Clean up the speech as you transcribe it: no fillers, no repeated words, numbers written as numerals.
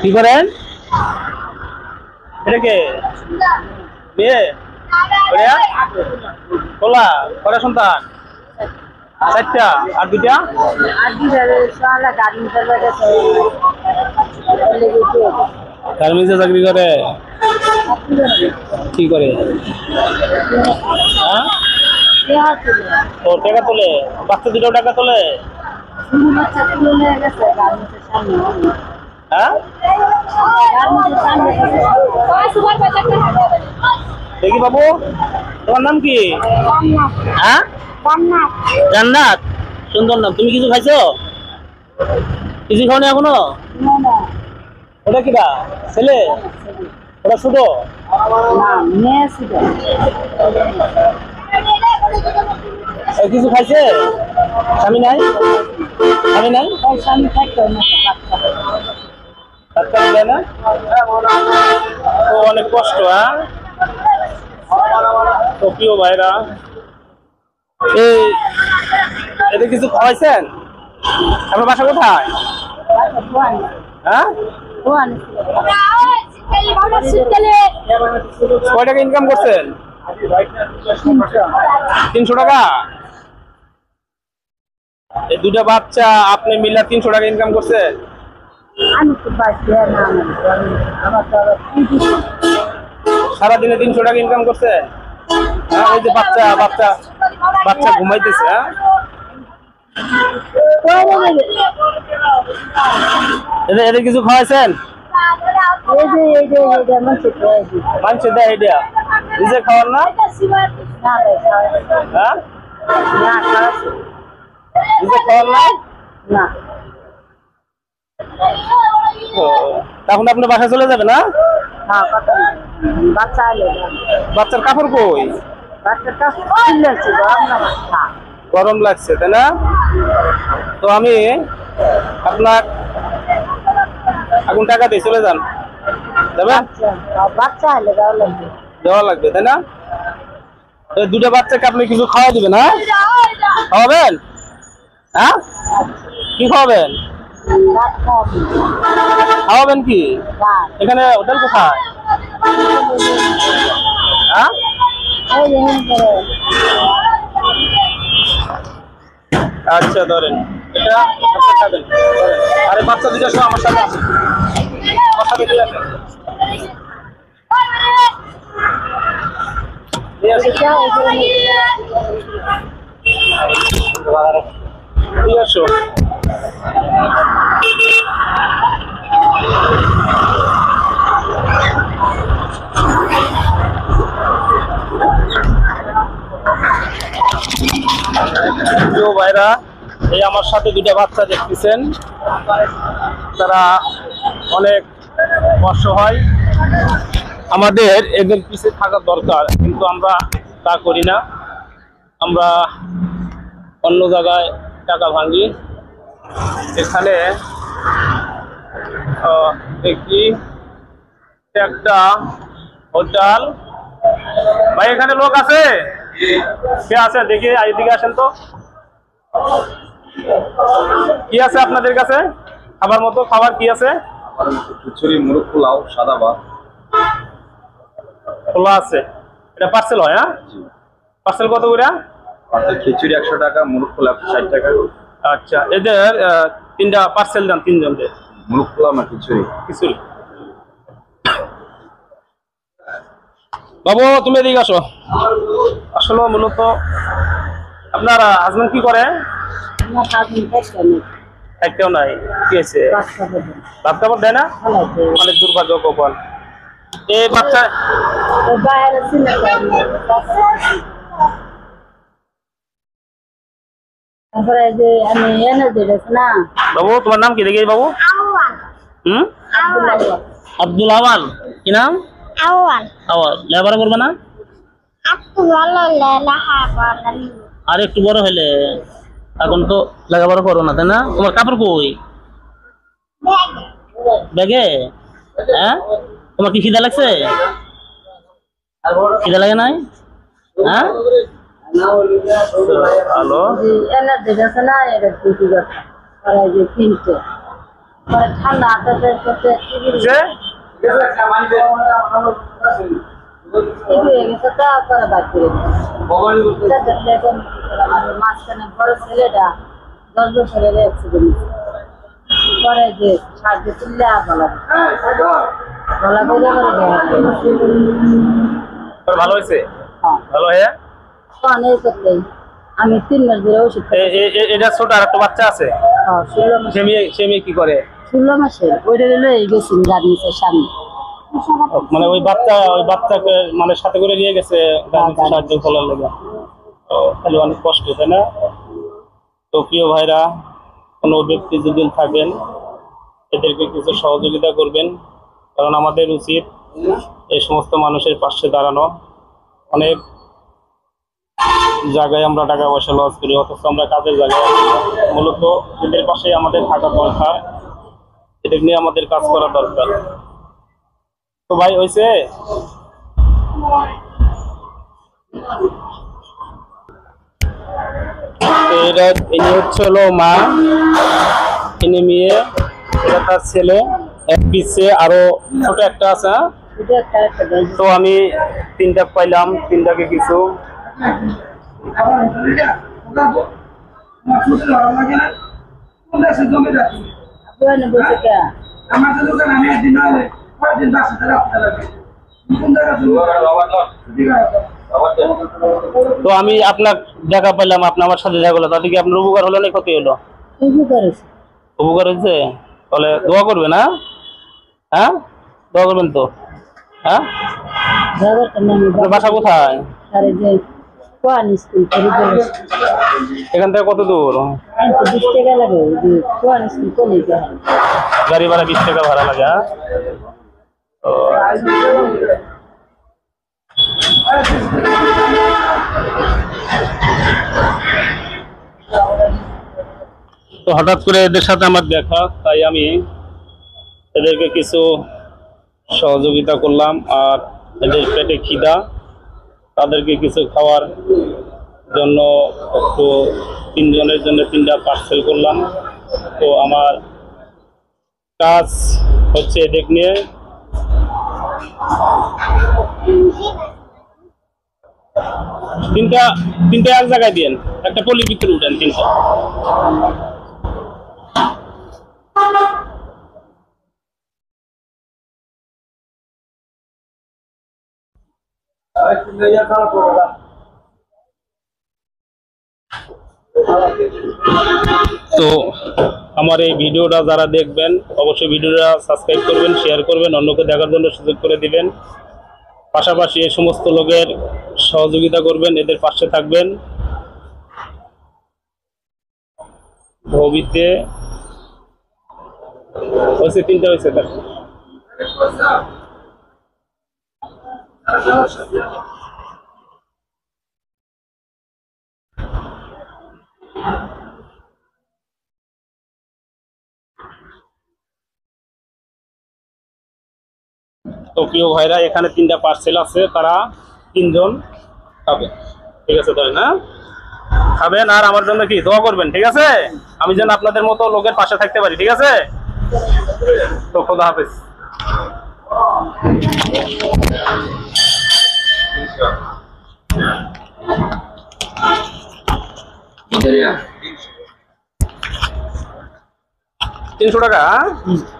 কি করেন? এটা কে বিয়ে কোলা কটা সন্তান? চারটা। আর দুইটা? গার্মেন্টসে চাকরি করে। কি করে? হ্যাঁ, ও টাকা তোলে। বাচ্চা দুটো টাকা তোলে। হ্যাঁ, দেখি বাবু, তোমার নাম কি? হ্যাঁ, জান্নাত। সুন্দর নাম। তুমি কিছু খাইছো? কিছু খাওনি এখনো? ওটা কিটা ছেলে? ওটা ছোট? কিছু খাইছে? স্বামী নাই? স্বামী নাই? দেয় না? ও অনেক কষ্ট। হ্যাঁ, তো প্রিয় ভাইরা, এই এদের কিছু খাওয়াইছেন? আপনার বাসা কোথায়? হ্যাঁ, কয় টাকা ইনকাম করছেন? 300 টাকা। এই দুটা বাচ্চা আপনি মিলে 300 টাকা ইনকাম করছেন? সারাদিনে 300 টাকা ইনকাম করছেন? হ্যাঁ, ওই যে বাচ্চা বাচ্চা বাচ্চা ঘুমাইতেছে। হ্যাঁ, এদের কিছু খাওয়াইছেন? মানুষের দেয় এটা নিজে খাওয়ার না? হ্যাঁ, নিজে খাওয়ার না? তখন আপনি বাসায় চলে যাবে না? বাচ্চার কাপড় কই? গরম লাগছে তাই না? তো আমি আপনার এখন টাকা দিয়ে চলে যান, দেবেন? দেওয়া লাগবে তাই না? দুটো বাচ্চাকে আপনি কিছু খাওয়া দিবেন? হ্যাঁ, খাওয়াবেন? হ্যাঁ, কি খাওয়াবেন? খাওয়াবেন কি? এখানে হোটেল কোথায়? হ্যাঁ, আচ্ছা ধরেন এটা খাবেন। আরে বাচ্চা দুটো সব আমার সাথে আছে, আমার সাথে দিয়ে আসেন। দিয়ে আসো। ভাইরা, এই আমার সাথে দুটা বাচ্চা দেখতেছেন, তারা অনেক অসহায়। আমাদের এদের পিছিয়ে থাকা দরকার, কিন্তু আমরা তা করি না। আমরা অন্য জায়গায় টাকা ভাঙি। এখানে দেখি একটা হোটেল। ভাই, এখানে লোক আছে? কে আছে দেখি, এইদিকে আসেন তো। কি আছে আপনাদের কাছে খাবার মতো? খাবার কি আছে? খিচুড়ি, মুরগ পোলাও, সাদা ভাত। খোলা আছে। এটা পার্সেল হয়? হ্যাঁ, পার্সেল কত করে? খিচুড়ি 100 টাকা, মুরগ পোলাও 60 টাকা। আচ্ছা, এদের তিনটা পার্সেল দেন, তিনজনকে। মুরগ পোলাও না খিচুড়ি? খিচুড়ি। বাবু, তুমি এদিকে আসো। আসলে মূলত আপনার হাজবেন্ড কি করে? একটাও নাই। কি আছে? ভাত খাবার দেয় না? অনেক দুর্ভাগ্য কপাল। এই বাচ্চা বাবু, তোমার নাম কি দেখি বাবু? আব্দুল আওয়াল। কি নাম? আওয়াল। লেখাপড়া করবে না? আর একটু বড় হলে। এখন তো লেখাপড়া করো না তাই না? তোমার কাপড় কই? ব্যাগে। হ্যাঁ, তোমার কি খিদা লাগছে? খিদা লাগে নাই? হ্যাঁ, ভালো। ঠান্ডা হাতে করতে যে মাঝখানে বড় ছেলেটা 10 বছরের অ্যাক্সিডেন্ট পরে যে সাহায্য তুললে গলা গলা করে তোর ভালো হয়েছে হ্যাঁ ভালো হয়ে অনেক করতে আমি 3 মাস ধরে ওষুধ এটা ছোট আর একটা বাচ্চা আছে 16 মাস সে মেয়ে কি করে 16 মাসের ওইটা হলো এই গেছি গার্মেন্টসের সামনে মানে ওই বাচ্চাকে মানে সাথে করে নিয়ে গেছে গার্মেন্টসে সাহায্য করার লেগে তাহলে অনেক কষ্ট তাই না তো প্রিয় ভাইরা কোনো ব্যক্তি যদি থাকেন এদেরকে কিছু সহযোগিতা করবেন কারণ আমাদের উচিত এই সমস্ত মানুষের পাশে দাঁড়ানো অনেক জায়গায় আমরা টাকা পয়সা লস করি অথচ আমরা কাজের জায়গায় মূলত এদের পাশে আমাদের থাকা দরকার এদের নিয়ে আমাদের কাজ করা দরকার তো ভাই হয়েছে ইনি হচ্ছে হলো মা ইনি মেয়ে এটা তার ছেলে এক পিছে আরো ছোট একটা আছে তো আমি 3টা পাইলাম 3টাকে কিছু তো আমি আপনার দেখা পেলাম আপনি আমার সাথে দেখা হলো তাতে কি আপনার উপকার হলো না ক্ষতি হলো উপকার হয়েছে তাহলে দোয়া করবেন হ্যাঁ দোয়া করবেন তো হ্যাঁ বাসা কোথায় এখান থেকে কত দূর গাড়ি ভাড়া 20 টাকা ভাড়া লাগে হ্যাঁ তো হঠাৎ করে এদের সাথে আমার দেখা তাই আমি এদেরকে কিছু সহযোগিতা করলাম আর এদের পেটে খিদা তাদেরকে কিছু খাওয়ার জন্য একটু 3 জনের জন্য 3টা পার্সেল করলাম তো আমার কাজ হচ্ছে এদের নিয়ে তিনটা এক জায়গায় দিন একটা পলির ভিতরে উঠেন 3টা তো আমার এই ভিডিওটা যারা দেখবেন অবশ্যই ভিডিওটা সাবস্ক্রাইব করবেন শেয়ার করবেন অন্যকে দেখার জন্য সুযোগ করে দিবেন পাশাপাশি এই সমস্ত লোকের সহযোগিতা করবেন এদের পাশে থাকবেন ভবিতে হয়েছে 3টা হয়েছে তার তো প্রিয় ভাইরা এখানে 3টা পার্সেল আছে তারা 3 জন খাবে ঠিক আছে তাই না খাবেন আর আমার জন্য কি দোয়া করবেন ঠিক আছে আমি যেন আপনাদের মতো লোকের পাশে থাকতে পারি ঠিক আছে তো খোদা হাফেজ $300